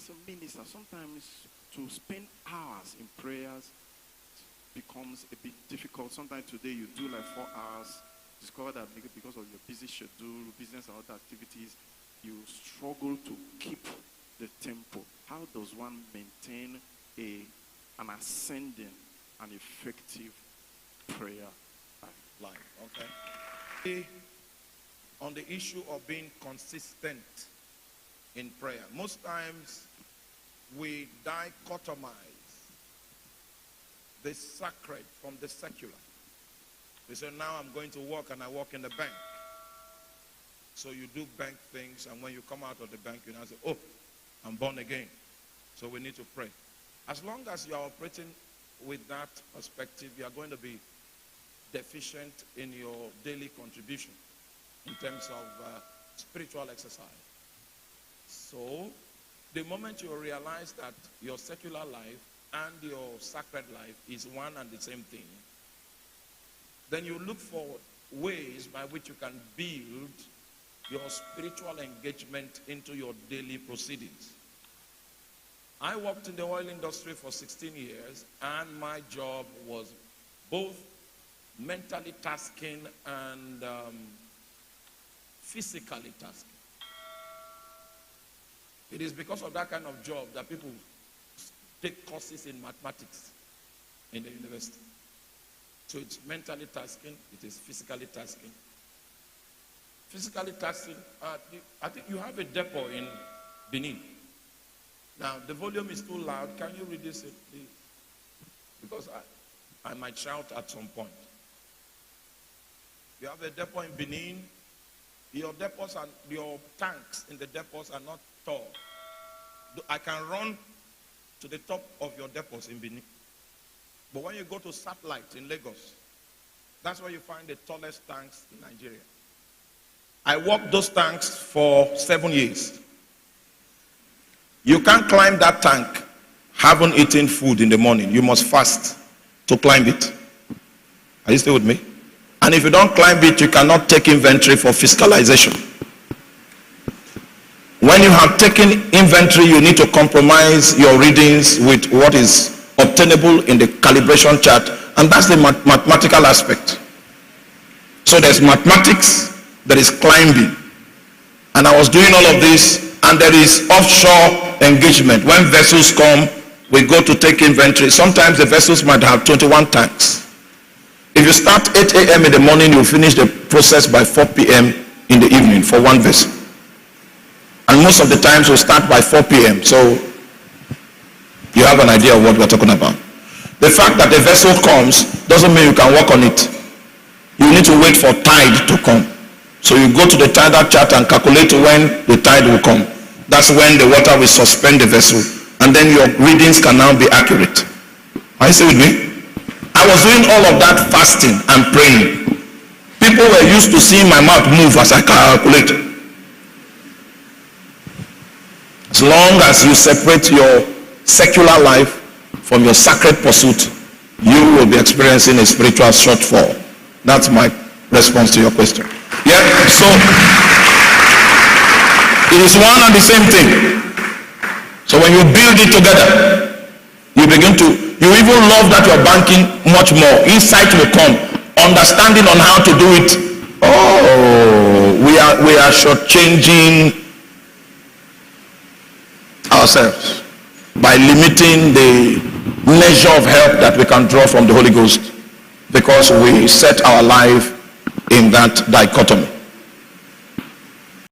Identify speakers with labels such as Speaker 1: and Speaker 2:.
Speaker 1: as a minister, sometimes to spend hours in prayers becomes a bit difficult. Sometimes today you do like 4 hours, discover that because of your busy schedule, business and other activities, you struggle to keep the tempo. How does one maintain an ascending and effective prayer life?
Speaker 2: Okay. On the issue of being consistent in prayer, most times we dichotomize the sacred from the secular. We say, now I'm going to work, and I work in the bank. So you do bank things, and when you come out of the bank, you now say, oh, I'm born again. So we need to pray. As long as you are operating with that perspective, you are going to be deficient in your daily contribution in terms of spiritual exercise. So the moment you realize that your secular life and your sacred life is one and the same thing, then you look for ways by which you can build your spiritual engagement into your daily proceedings. I worked in the oil industry for 16 years, and my job was both mentally tasking and physically tasking. It is because of that kind of job that people take courses in mathematics in the university. So it's mentally tasking, it is physically tasking. Physically tasking, I think you have a depot in Benin. Now, the volume is too loud. Can you reduce it, please? Because I might shout at some point. You have a depot in Benin. Your depots and your tanks in the depots are not tall. I can run to the top of your depots in Benin. But when you go to Satellite in Lagos, that's where you find the tallest tanks in Nigeria. I worked those tanks for 7 years. You can't climb that tank having eaten food in the morning. You must fast to climb it. Are you still with me? And if you don't climb it, you cannot take inventory for fiscalization. When you have taken inventory, you need to compromise your readings with what is obtainable in the calibration chart, and that's the mathematical aspect. So there's mathematics, there is climbing, and I was doing all of this, and there is offshore engagement. When vessels come, we go to take inventory. Sometimes the vessels might have 21 tanks. If you start 8 a.m. in the morning, you finish the process by 4 p.m. in the evening for one vessel. And most of the times we start by 4 p.m. So you have an idea of what we're talking about. The fact that the vessel comes doesn't mean you can work on it. You need to wait for tide to come. So you go to the tidal chart and calculate when the tide will come. That's when the water will suspend the vessel. And then your readings can now be accurate. Are you still with me? I was doing all of that fasting and praying. People were used to seeing my mouth move as I calculate. As long as you separate your secular life from your sacred pursuit, you will be experiencing a spiritual shortfall. That's my response to your question. Yeah, so it is one and the same thing. So when you build it together, you even love that you're banking much more. Insight will come. Understanding on how to do it. Oh, we are shortchanging ourselves by limiting the measure of help that we can draw from the Holy Ghost, because we set our life in that dichotomy.